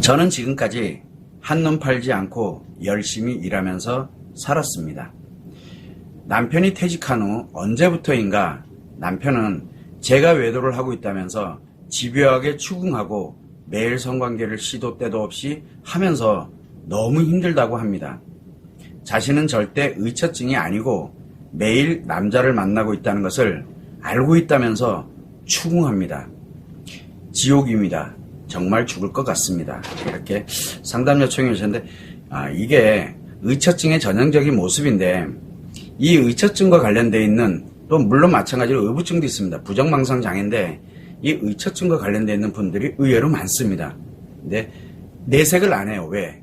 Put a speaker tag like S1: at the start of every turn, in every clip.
S1: 저는 지금까지 한눈 팔지 않고 열심히 일하면서 살았습니다. 남편이 퇴직한 후 언제부터인가 남편은 제가 외도를 하고 있다면서 집요하게 추궁하고 매일 성관계를 시도 때도 없이 하면서 너무 힘들다고 합니다. 자신은 절대 의처증이 아니고 매일 남자를 만나고 있다는 것을 알고 있다면서 추궁합니다. 지옥입니다. 정말 죽을 것 같습니다. 이렇게 상담 요청이 오셨는데 이게 의처증의 전형적인 모습인데 이 의처증과 관련되어 있는 또 물론 마찬가지로 의부증도 있습니다. 부정망상 장애인데 이 의처증과 관련되어 있는 분들이 의외로 많습니다. 근데 내색을 안 해요. 왜?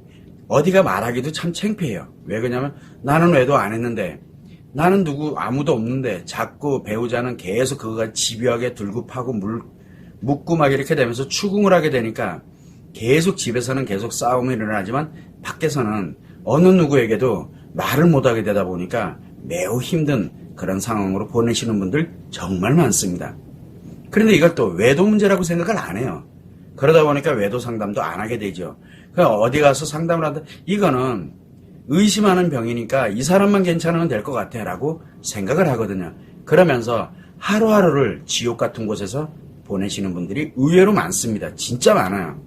S1: 어디가 말하기도 참 창피해요. 왜 그러냐면 나는 외도 안 했는데 나는 누구 아무도 없는데 자꾸 배우자는 계속 그거가 집요하게 들고 파고 묻고 막 이렇게 되면서 추궁을 하게 되니까 계속 집에서는 계속 싸움이 일어나지만 밖에서는 어느 누구에게도 말을 못하게 되다 보니까 매우 힘든 그런 상황으로 보내시는 분들 정말 많습니다. 그런데 이걸 또 외도 문제라고 생각을 안 해요. 그러다 보니까 외도 상담도 안 하게 되죠. 그러니까 어디 가서 상담을 하다 이거는 의심하는 병이니까 이 사람만 괜찮으면 될 것 같아 라고 생각을 하거든요. 그러면서 하루하루를 지옥 같은 곳에서 보내시는 분들이 의외로 많습니다. 진짜 많아요.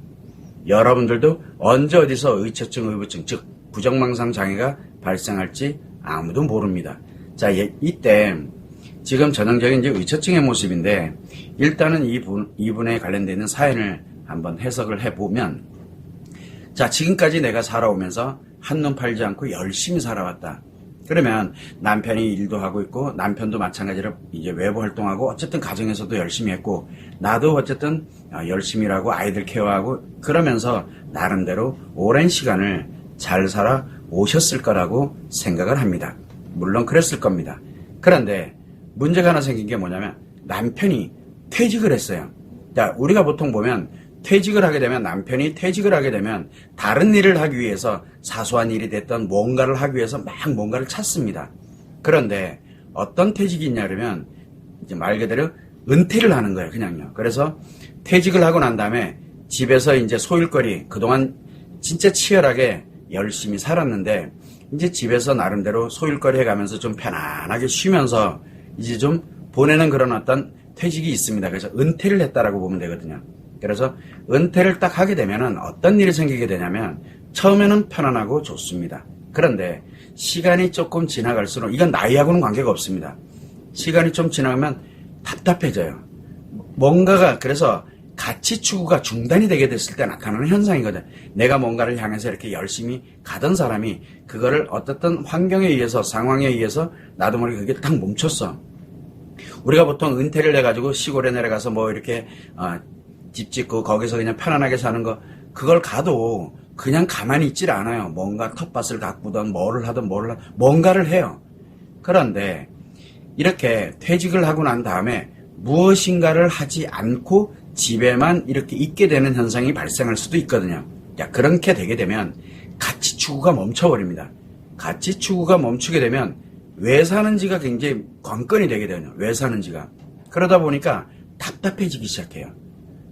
S1: 여러분들도 언제 어디서 의처증, 의부증, 즉 부정망상 장애가 발생할지 아무도 모릅니다. 자, 이때 지금 전형적인 이제 의처증의 모습인데 일단은 이분에 관련되어 있는 사연을 한번 해석을 해보면 자, 지금까지 내가 살아오면서 한눈 팔지 않고 열심히 살아왔다. 그러면 남편이 일도 하고 있고 남편도 마찬가지로 이제 외부 활동하고 어쨌든 가정에서도 열심히 했고 나도 어쨌든 열심히 일하고 아이들 케어하고 그러면서 나름대로 오랜 시간을 잘 살아 오셨을 거라고 생각을 합니다. 물론 그랬을 겁니다. 그런데 문제가 하나 생긴 게 뭐냐면 남편이 퇴직을 했어요. 자, 우리가 보통 보면 퇴직을 하게 되면 남편이 퇴직을 하게 되면 다른 일을 하기 위해서 사소한 일이 됐던 뭔가를 하기 위해서 막 뭔가를 찾습니다. 그런데 어떤 퇴직이 있냐 그러면 이제 말 그대로 은퇴를 하는 거예요. 그냥요. 그래서 퇴직을 하고 난 다음에 집에서 이제 소일거리 그동안 진짜 치열하게 열심히 살았는데 이제 집에서 나름대로 소일거리 해가면서 좀 편안하게 쉬면서 이제 좀 보내는 그런 어떤 퇴직이 있습니다. 그래서 은퇴를 했다라고 보면 되거든요. 그래서 은퇴를 딱 하게 되면은 어떤 일이 생기게 되냐면 처음에는 편안하고 좋습니다. 그런데 시간이 조금 지나갈수록 이건 나이하고는 관계가 없습니다. 시간이 좀 지나가면 답답해져요. 뭔가가 그래서 가치 추구가 중단이 되게 됐을 때 나타나는 현상이거든. 내가 뭔가를 향해서 이렇게 열심히 가던 사람이 그거를 어떻든 환경에 의해서 상황에 의해서 나도 모르게 그게 딱 멈췄어. 우리가 보통 은퇴를 해가지고 시골에 내려가서 뭐 이렇게 집 짓고 거기서 그냥 편안하게 사는 거 그걸 가도 그냥 가만히 있질 않아요. 뭔가 텃밭을 가꾸든 뭐를 하든 뭔가를 해요. 그런데 이렇게 퇴직을 하고 난 다음에 무엇인가를 하지 않고 집에만 이렇게 있게 되는 현상이 발생할 수도 있거든요. 자, 그렇게 되게 되면 가치 추구가 멈춰버립니다. 가치 추구가 멈추게 되면 왜 사는지가 굉장히 관건이 되게 되거든요. 왜 사는지가. 그러다 보니까 답답해지기 시작해요.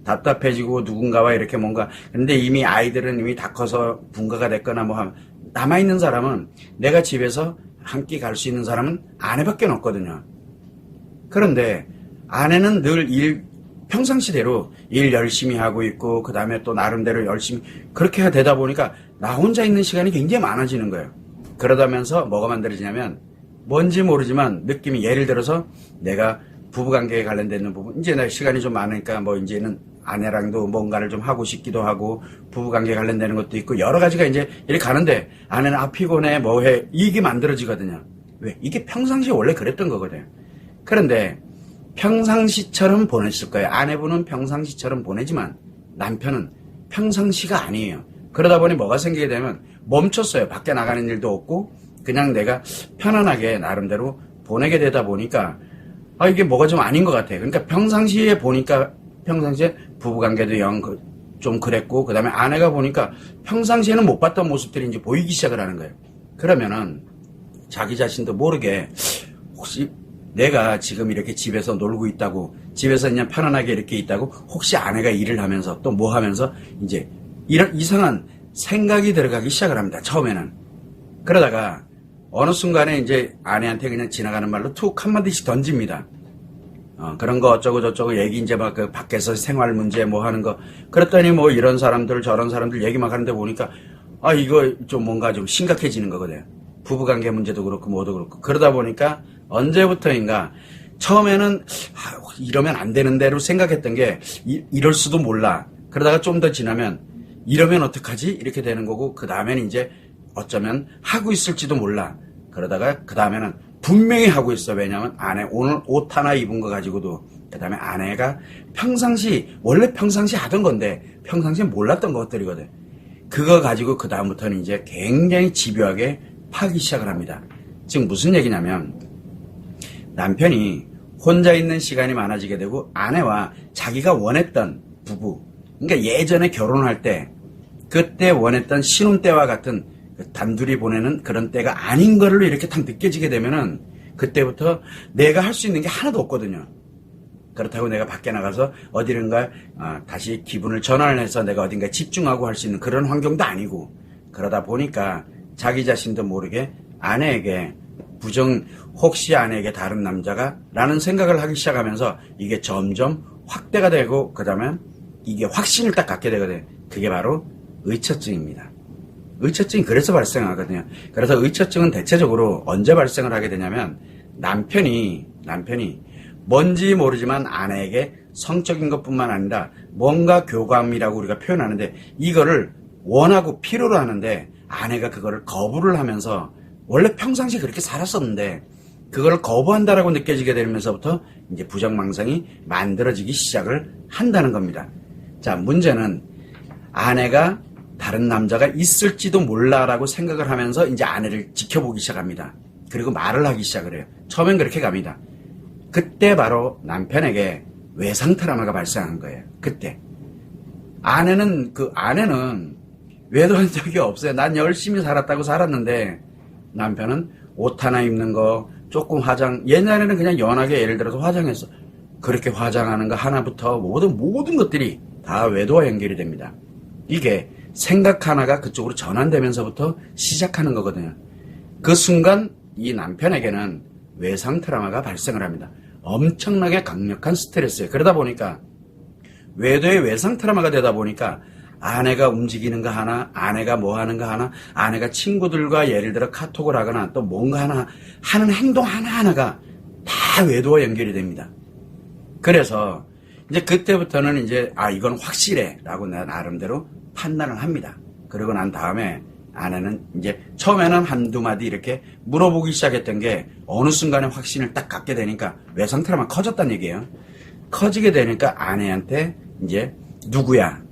S1: 답답해지고 누군가와 이렇게 뭔가 근데 이미 아이들은 이미 다 커서 분가가 됐거나 뭐 하면 남아있는 사람은 내가 집에서 한 끼 갈 수 있는 사람은 아내밖에 없거든요. 그런데 아내는 늘 평상시대로 일 열심히 하고 있고 그 다음에 또 나름대로 열심히 그렇게 되다 보니까 나 혼자 있는 시간이 굉장히 많아지는 거예요. 그러다면서 뭐가 만들어지냐면 뭔지 모르지만 느낌이 예를 들어서 내가 부부관계에 관련되는 부분 이제 내 시간이 좀 많으니까 뭐 이제는 아내랑도 뭔가를 좀 하고 싶기도 하고 부부관계에 관련되는 것도 있고 여러 가지가 이제 이렇게 가는데 아내는 피곤해 뭐해 이게 만들어지거든요. 왜? 이게 평상시에 원래 그랬던 거거든요. 그런데 평상시처럼 보냈을 거예요. 아내분은 평상시처럼 보내지만 남편은 평상시가 아니에요. 그러다 보니 뭐가 생기게 되면 멈췄어요. 밖에 나가는 일도 없고 그냥 내가 편안하게 나름대로 보내게 되다 보니까 이게 뭐가 좀 아닌 것 같아. 그러니까 평상시에 보니까 평상시에 부부관계도 좀 그랬고 그 다음에 아내가 보니까 평상시에는 못 봤던 모습들이 이제 보이기 시작을 하는 거예요. 그러면은 자기 자신도 모르게 혹시 내가 지금 이렇게 집에서 놀고 있다고 집에서 그냥 편안하게 이렇게 있다고 혹시 아내가 일을 하면서 또 뭐 하면서 이제 이런 이상한 생각이 들어가기 시작을 합니다. 처음에는. 그러다가 어느 순간에 이제 아내한테 그냥 지나가는 말로 툭 한마디씩 던집니다. 그런 거 어쩌고 저쩌고 얘기 이제 막 그 밖에서 생활 문제 뭐 하는 거. 그랬더니 뭐 이런 사람들 저런 사람들 얘기 막 하는데 보니까 이거 좀 뭔가 좀 심각해지는 거거든요. 부부관계 문제도 그렇고 뭐도 그렇고. 그러다 보니까 언제부터인가 처음에는 이러면 안 되는 대로 생각했던 게 이럴 수도 몰라. 그러다가 좀 더 지나면 이러면 어떡하지? 이렇게 되는 거고 그 다음에는 이제 어쩌면 하고 있을지도 몰라. 그러다가 그 다음에는 분명히 하고 있어. 왜냐하면 아내 오늘 옷 하나 입은 거 가지고도 그 다음에 아내가 원래 평상시 하던 건데 평상시에 몰랐던 것들이거든. 그거 가지고 그 다음부터는 이제 굉장히 집요하게 파기 시작을 합니다. 지금 무슨 얘기냐면 남편이 혼자 있는 시간이 많아지게 되고 아내와 자기가 원했던 부부, 그러니까 예전에 결혼할 때 그때 원했던 신혼 때와 같은 단둘이 보내는 그런 때가 아닌 걸로 이렇게 딱 느껴지게 되면은 그때부터 내가 할 수 있는 게 하나도 없거든요. 그렇다고 내가 밖에 나가서 어디론가 다시 기분을 전환을 해서 내가 어딘가에 집중하고 할 수 있는 그런 환경도 아니고 그러다 보니까 자기 자신도 모르게 아내에게 혹시 아내에게 다른 남자가 라는 생각을 하기 시작하면서 이게 점점 확대가 되고 그 다음에 이게 확신을 딱 갖게 되거든요. 그게 바로 의처증입니다. 의처증이 그래서 발생하거든요. 그래서 의처증은 대체적으로 언제 발생을 하게 되냐면 남편이 뭔지 모르지만 아내에게 성적인 것뿐만 아니라 뭔가 교감이라고 우리가 표현하는데 이거를 원하고 필요로 하는데 아내가 그거를 거부를 하면서 원래 평상시에 그렇게 살았었는데 그거를 거부한다라고 느껴지게 되면서부터 이제 부정망상이 만들어지기 시작을 한다는 겁니다. 자, 문제는 아내가 다른 남자가 있을지도 몰라라고 생각을 하면서 이제 아내를 지켜보기 시작합니다. 그리고 말을 하기 시작을 해요. 처음엔 그렇게 갑니다. 그때 바로 남편에게 외상 트라우마가 발생한 거예요. 그때. 아내는 외도한 적이 없어요. 난 열심히 살았다고 살았는데 남편은 옷 하나 입는 거, 조금 옛날에는 그냥 연하게 예를 들어서 화장했어. 그렇게 화장하는 거 하나부터 모든 것들이 다 외도와 연결이 됩니다. 이게 생각 하나가 그쪽으로 전환되면서부터 시작하는 거거든요. 그 순간 이 남편에게는 외상 트라우마가 발생을 합니다. 엄청나게 강력한 스트레스예요. 그러다 보니까 외도의 외상 트라우마가 되다 보니까 아내가 움직이는 거 하나, 아내가 뭐 하는 거 하나, 아내가 친구들과 예를 들어 카톡을 하거나 또 뭔가 하나 하는 행동 하나하나가 다 외도와 연결이 됩니다. 그래서 이제 그때부터는 이제 이건 확실해 라고 내가 나름대로 판단을 합니다. 그러고 난 다음에 아내는 이제 처음에는 한두 마디 이렇게 물어보기 시작했던 게 어느 순간에 확신을 딱 갖게 되니까 외상 트라우마가 커졌다는 얘기예요. 커지게 되니까 아내한테 이제 누구야?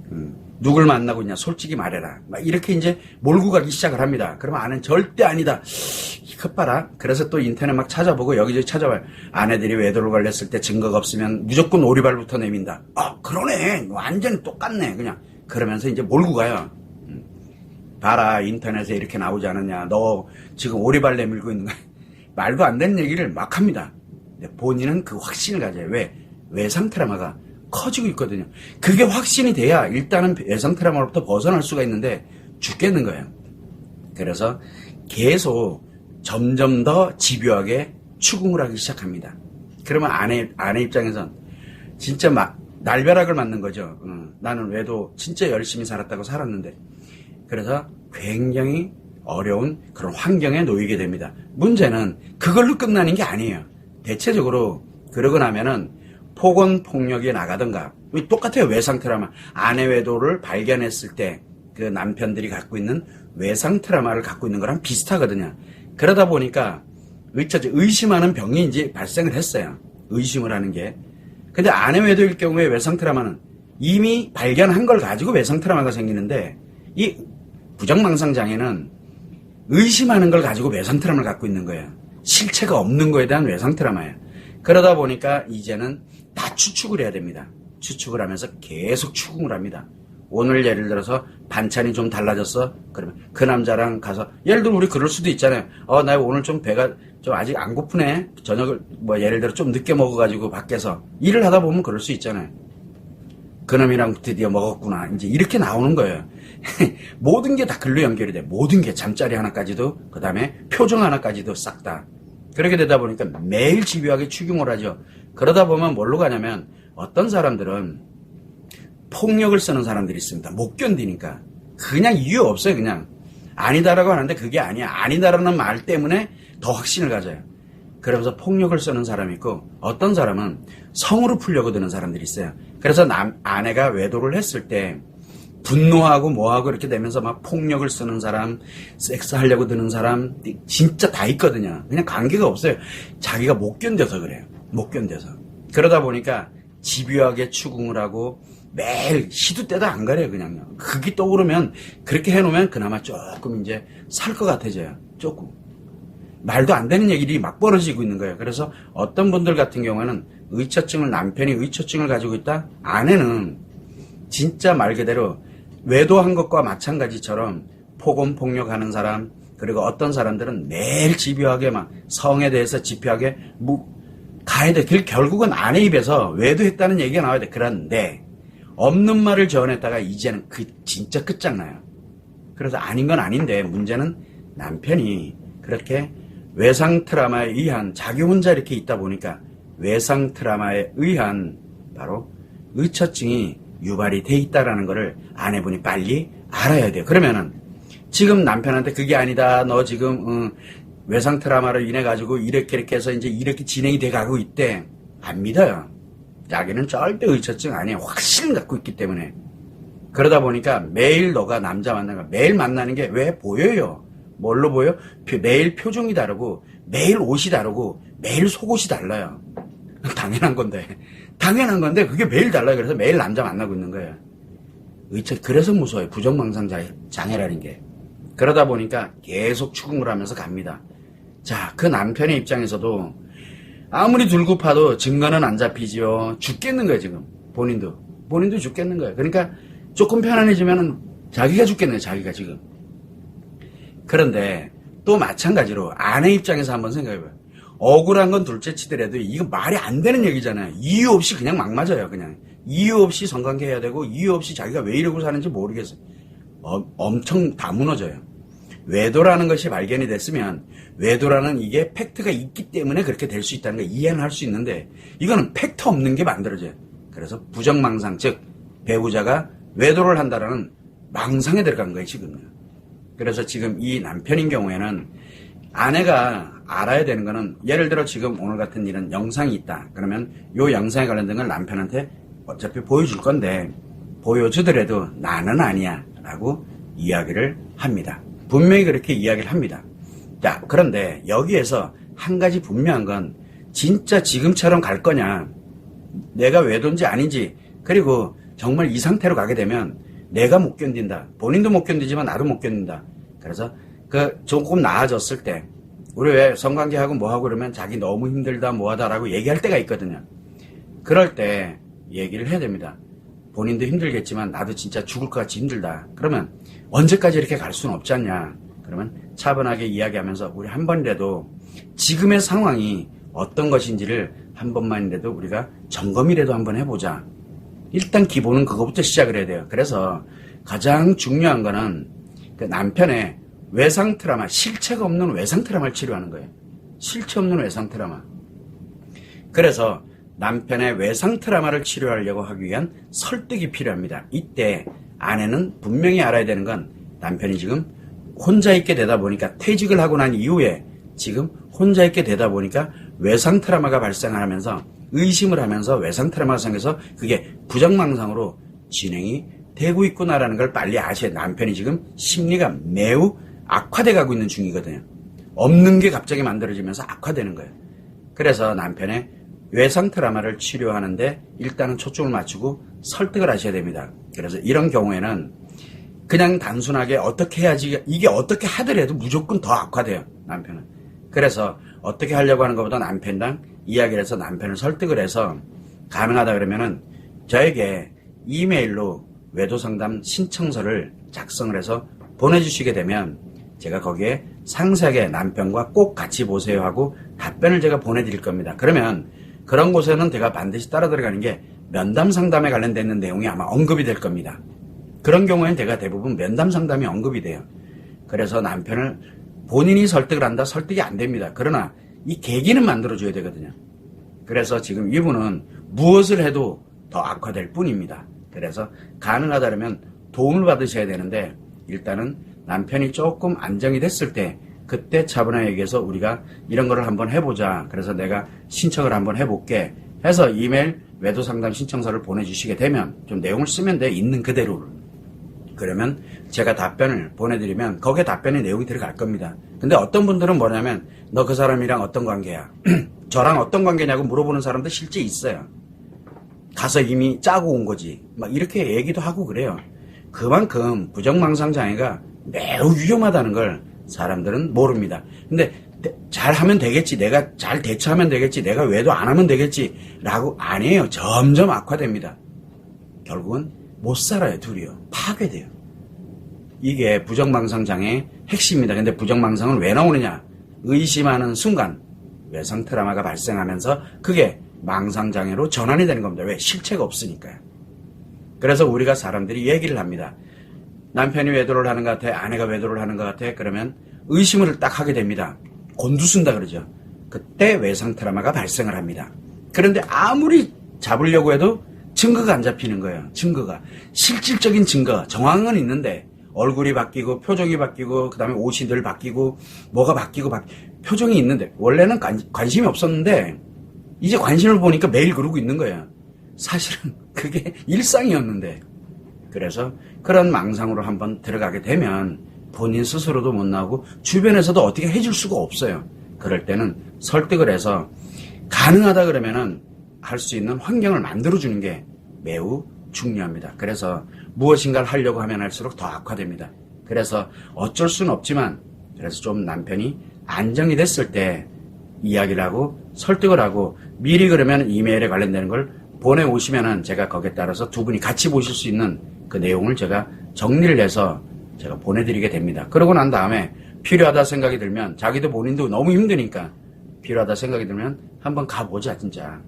S1: 누굴 만나고 있냐? 솔직히 말해라. 막 이렇게 이제 몰고 가기 시작을 합니다. 그러면 아내는 절대 아니다. 이것 봐라. 그래서 또 인터넷 막 찾아보고 여기저기 찾아봐요. 아내들이 외도를 걸렸을 때 증거가 없으면 무조건 오리발부터 내민다. 그러네. 완전히 똑같네. 그냥. 그러면서 이제 몰고 가요. 봐라. 인터넷에 이렇게 나오지 않았냐. 너 지금 오리발 내밀고 있는 거야. 말도 안 되는 얘기를 막 합니다. 근데 본인은 그 확신을 가져요. 왜? 외상 트라우마가 커지고 있거든요. 그게 확신이 돼야 일단은 외상 트라우마로부터 벗어날 수가 있는데 죽겠는 거예요. 그래서 계속 점점 더 집요하게 추궁을 하기 시작합니다. 그러면 아내 입장에선 진짜 막 날벼락을 맞는 거죠. 나는 외도 진짜 열심히 살았다고 살았는데. 그래서 굉장히 어려운 그런 환경에 놓이게 됩니다. 문제는 그걸로 끝나는 게 아니에요. 대체적으로 그러고 나면은 폭언폭력이 나가던가 똑같아요. 외상 트라우마. 아내 외도를 발견했을 때 그 남편들이 갖고 있는 외상 트라우마를 갖고 있는 거랑 비슷하거든요. 그러다 보니까 의심하는 병이 이제 발생을 했어요. 의심을 하는 게. 근데 아내 외도일 경우에 외상 트라우마는 이미 발견한 걸 가지고 외상 트라우마가 생기는데 이 부정망상 장애는 의심하는 걸 가지고 외상 트라우마를 갖고 있는 거예요. 실체가 없는 거에 대한 외상 트라우마예요. 그러다 보니까 이제는 다 추측을 해야 됩니다. 추측을 하면서 계속 추궁을 합니다. 오늘 예를 들어서 반찬이 좀 달라졌어? 그러면 그 남자랑 가서 예를 들어 우리 그럴 수도 있잖아요. 나 오늘 좀 배가 좀 아직 안 고프네. 저녁을 예를 들어 좀 늦게 먹어가지고 밖에서 일을 하다 보면 그럴 수 있잖아요. 그놈이랑 드디어 먹었구나. 이제 이렇게 나오는 거예요. 모든 게 다 글로 연결이 돼. 모든 게 잠자리 하나까지도, 그 다음에 표정 하나까지도 싹 다. 그렇게 되다 보니까 매일 집요하게 추궁을 하죠. 그러다 보면 뭘로 가냐면 어떤 사람들은 폭력을 쓰는 사람들이 있습니다. 못 견디니까. 그냥 이유 없어요. 그냥 아니다라고 하는데 그게 아니야. 아니다라는 말 때문에 더 확신을 가져요. 그러면서 폭력을 쓰는 사람이 있고, 어떤 사람은 성으로 풀려고 드는 사람들이 있어요. 그래서 아내가 외도를 했을 때 분노하고 뭐하고 이렇게 되면서 막 폭력을 쓰는 사람, 섹스하려고 드는 사람 진짜 다 있거든요. 그냥 관계가 없어요. 자기가 못 견뎌서 그래요. 못 견뎌서. 그러다 보니까 집요하게 추궁을 하고 매일 시도 때도 안 가려요. 그냥요. 그게 떠오르면 그렇게 해놓으면 그나마 조금 이제 살 것 같아져요. 조금. 말도 안 되는 얘기들이 막 벌어지고 있는 거예요. 그래서 어떤 분들 같은 경우에는 남편이 의처증을 가지고 있다? 아내는 진짜 말 그대로 외도한 것과 마찬가지처럼 폭언폭력하는 사람, 그리고 어떤 사람들은 매일 집요하게 막 성에 대해서 집요하게 가야 돼. 결국은 아내 입에서 외도했다는 얘기가 나와야 돼. 그런데 없는 말을 전했다가 이제는 진짜 끝장나요. 그래서 아닌 건 아닌데 문제는 남편이 그렇게 외상 트라우마에 의한 자기 혼자 이렇게 있다 보니까 외상 트라우마에 의한 바로 의처증이 유발이 돼 있다라는 거를 아내분이 빨리 알아야 돼요. 그러면은 지금 남편한테 그게 아니다. 너 지금 외상 트라우마로 인해 가지고 이렇게 해서 이제 이렇게 진행이 돼 가고 있대. 안 믿어요. 자기는 절대 의처증 아니에요. 확신 갖고 있기 때문에. 그러다 보니까 매일 너가 남자 만나는 거 매일 만나는 게 왜 보여요? 뭘로 보여? 매일 표정이 다르고 매일 옷이 다르고 매일 속옷이 달라요. 당연한 건데 그게 매일 달라요. 그래서 매일 남자 만나고 있는 거예요. 그래서 무서워요. 부정망상 장애라는 게. 그러다 보니까 계속 추궁을 하면서 갑니다. 자, 그 남편의 입장에서도 아무리 들고 파도 증거는 안 잡히지요. 죽겠는 거예요, 지금. 본인도 죽겠는 거예요. 그러니까 조금 편안해지면은 자기가 죽겠네요, 자기가 지금. 그런데 또 마찬가지로 아내 입장에서 한번 생각해봐요. 억울한 건 둘째 치더라도 이거 말이 안 되는 얘기잖아요. 이유 없이 그냥 막 맞아요. 그냥 이유 없이 성관계 해야 되고 이유 없이 자기가 왜 이러고 사는지 모르겠어요. 엄청 다 무너져요. 외도라는 것이 발견이 됐으면 외도라는 이게 팩트가 있기 때문에 그렇게 될 수 있다는 걸 이해는 할 수 있는데 이거는 팩트 없는 게 만들어져요. 그래서 부정망상, 즉 배우자가 외도를 한다라는 망상에 들어간 거예요, 지금은. 그래서 지금 이 남편인 경우에는 아내가 알아야 되는 거는, 예를 들어 지금 오늘 같은 일은 영상이 있다. 그러면 이 영상에 관련된 걸 남편한테 어차피 보여줄 건데 보여주더라도 나는 아니야 라고 이야기를 합니다. 분명히 그렇게 이야기를 합니다. 자, 그런데 여기에서 한 가지 분명한 건 진짜 지금처럼 갈 거냐, 내가 외도인지 아닌지, 그리고 정말 이 상태로 가게 되면 내가 못 견딘다. 본인도 못 견디지만 나도 못 견딘다. 그래서 조금 나아졌을 때, 우리 왜 성관계하고 뭐하고 그러면 자기 너무 힘들다 뭐하다라고 얘기할 때가 있거든요. 그럴 때 얘기를 해야 됩니다. 본인도 힘들겠지만 나도 진짜 죽을 것 같이 힘들다. 그러면 언제까지 이렇게 갈 수는 없지 않냐. 그러면 차분하게 이야기하면서 우리 한 번이라도 지금의 상황이 어떤 것인지를 한 번만이라도 우리가 점검이라도 한번 해보자. 일단 기본은 그거부터 시작을 해야 돼요. 그래서 가장 중요한 거는 그 남편의 외상 트라우마, 실체가 없는 외상 트라우마를 치료하는 거예요. 실체 없는 외상 트라우마. 그래서 남편의 외상 트라우마를 치료하려고 하기 위한 설득이 필요합니다. 이때 아내는 분명히 알아야 되는 건 남편이 지금 혼자 있게 되다 보니까, 퇴직을 하고 난 이후에 지금 혼자 있게 되다 보니까 외상 트라우마가 발생하면서 의심을 하면서 외상 트라우마가 생겨서 그게 부정망상으로 진행이 되고 있구나라는 걸 빨리 아셔야 돼요. 남편이 지금 심리가 매우 악화돼 가고 있는 중이거든요. 없는 게 갑자기 만들어지면서 악화되는 거예요. 그래서 남편의 외상 트라우마를 치료하는데 일단은 초점을 맞추고 설득을 하셔야 됩니다. 그래서 이런 경우에는 그냥 단순하게 어떻게 해야지, 이게 어떻게 하더라도 무조건 더 악화돼요, 남편은. 그래서 어떻게 하려고 하는 것보다 남편이랑 이야기를 해서 남편을 설득을 해서 가능하다 그러면은 저에게 이메일로 외도상담 신청서를 작성을 해서 보내주시게 되면 제가 거기에 상세하게 남편과 꼭 같이 보세요 하고 답변을 제가 보내드릴 겁니다. 그러면 그런 곳에는 제가 반드시 따라 들어가는 게 면담 상담에 관련된 내용이 아마 언급이 될 겁니다. 그런 경우에는 제가 대부분 면담 상담이 언급이 돼요. 그래서 남편을 본인이 설득을 한다, 설득이 안 됩니다. 그러나 이 계기는 만들어줘야 되거든요. 그래서 지금 이분은 무엇을 해도 더 악화될 뿐입니다. 그래서 가능하다면 도움을 받으셔야 되는데 일단은 남편이 조금 안정이 됐을 때 그때 차분하게 얘기해서 우리가 이런 거를 한번 해보자. 그래서 내가 신청을 한번 해볼게 해서 이메일 외도상담 신청서를 보내주시게 되면 좀 내용을 쓰면 돼. 있는 그대로를. 그러면 제가 답변을 보내드리면 거기에 답변의 내용이 들어갈 겁니다. 근데 어떤 분들은 뭐냐면 너 그 사람이랑 어떤 관계야? 저랑 어떤 관계냐고 물어보는 사람도 실제 있어요. 가서 이미 짜고 온 거지. 막 이렇게 얘기도 하고 그래요. 그만큼 부정망상장애가 매우 위험하다는 걸 사람들은 모릅니다. 근데 잘하면 되겠지. 내가 잘 대처하면 되겠지. 내가 외도 안 하면 되겠지. 라고 아니에요. 점점 악화됩니다. 결국은 못 살아요. 둘이요. 파괴돼요. 이게 부정망상장애의 핵심입니다. 근데 부정망상은 왜 나오느냐? 의심하는 순간 외상 트라우마가 발생하면서 그게 망상장애로 전환이 되는 겁니다. 왜? 실체가 없으니까요. 그래서 우리가 사람들이 얘기를 합니다. 남편이 외도를 하는 것 같아. 아내가 외도를 하는 것 같아. 그러면 의심을 딱 하게 됩니다. 곤두쓴다 그러죠. 그때 외상 트라우마가 발생을 합니다. 그런데 아무리 잡으려고 해도 증거가 안 잡히는 거예요. 증거가. 실질적인 증거, 정황은 있는데 얼굴이 바뀌고 표정이 바뀌고 그 다음에 옷이 늘 바뀌고 뭐가 바뀌고 표정이 있는데 원래는 관심이 없었는데 이제 관심을 보니까 매일 그러고 있는 거예요. 사실은 그게 일상이었는데. 그래서 그런 망상으로 한번 들어가게 되면 본인 스스로도 못 나오고 주변에서도 어떻게 해줄 수가 없어요. 그럴 때는 설득을 해서 가능하다 그러면은 할 수 있는 환경을 만들어주는 게 매우 중요합니다. 그래서 무엇인가를 하려고 하면 할수록 더 악화됩니다. 그래서 어쩔 수는 없지만 그래서 좀 남편이 안정이 됐을 때 이야기를 하고 설득을 하고 미리 그러면 이메일에 관련되는 걸 보내오시면은 제가 거기에 따라서 두 분이 같이 보실 수 있는 그 내용을 제가 정리를 해서 제가 보내드리게 됩니다. 그러고 난 다음에 필요하다 생각이 들면 자기도 본인도 너무 힘드니까 필요하다 생각이 들면 한번 가보자 진짜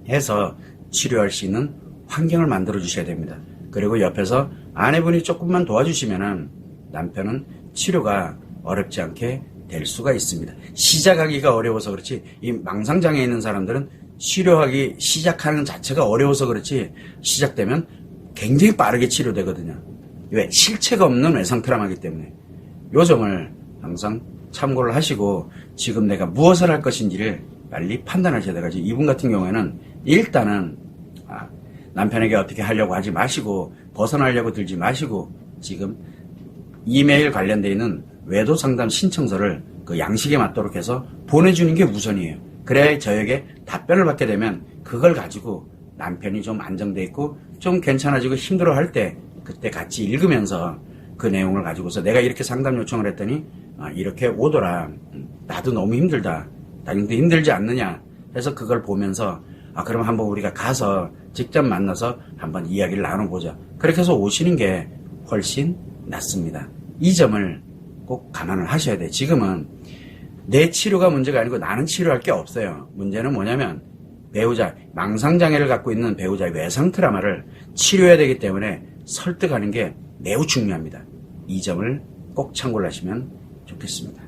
S1: 해서 치료할 수 있는 환경을 만들어 주셔야 됩니다. 그리고 옆에서 아내분이 조금만 도와주시면은 남편은 치료가 어렵지 않게 될 수가 있습니다. 시작하기가 어려워서 그렇지 이 망상장애 있는 사람들은 치료하기 시작하는 자체가 어려워서 그렇지 시작되면 굉장히 빠르게 치료되거든요. 왜? 실체가 없는 외상 트라우마이기 때문에 요 점을 항상 참고를 하시고 지금 내가 무엇을 할 것인지를 빨리 판단하셔야 돼가지고 이분 같은 경우에는 일단은 남편에게 어떻게 하려고 하지 마시고 벗어나려고 들지 마시고 지금 이메일 관련되어 있는 외도 상담 신청서를 그 양식에 맞도록 해서 보내주는 게 우선이에요. 그래야 저에게 답변을 받게 되면 그걸 가지고 남편이 좀 안정돼 있고 좀 괜찮아지고 힘들어할 때 그때 같이 읽으면서 그 내용을 가지고서 내가 이렇게 상담 요청을 했더니 이렇게 오더라. 나도 너무 힘들다. 당신도 힘들지 않느냐 해서 그걸 보면서 그럼 한번 우리가 가서 직접 만나서 한번 이야기를 나눠보자. 그렇게 해서 오시는 게 훨씬 낫습니다. 이 점을 꼭 감안을 하셔야 돼요. 지금은 내 치료가 문제가 아니고 나는 치료할 게 없어요. 문제는 뭐냐면 배우자, 망상장애를 갖고 있는 배우자의 외상 트라우마를 치료해야 되기 때문에 설득하는 게 매우 중요합니다. 이 점을 꼭 참고를 하시면 좋겠습니다.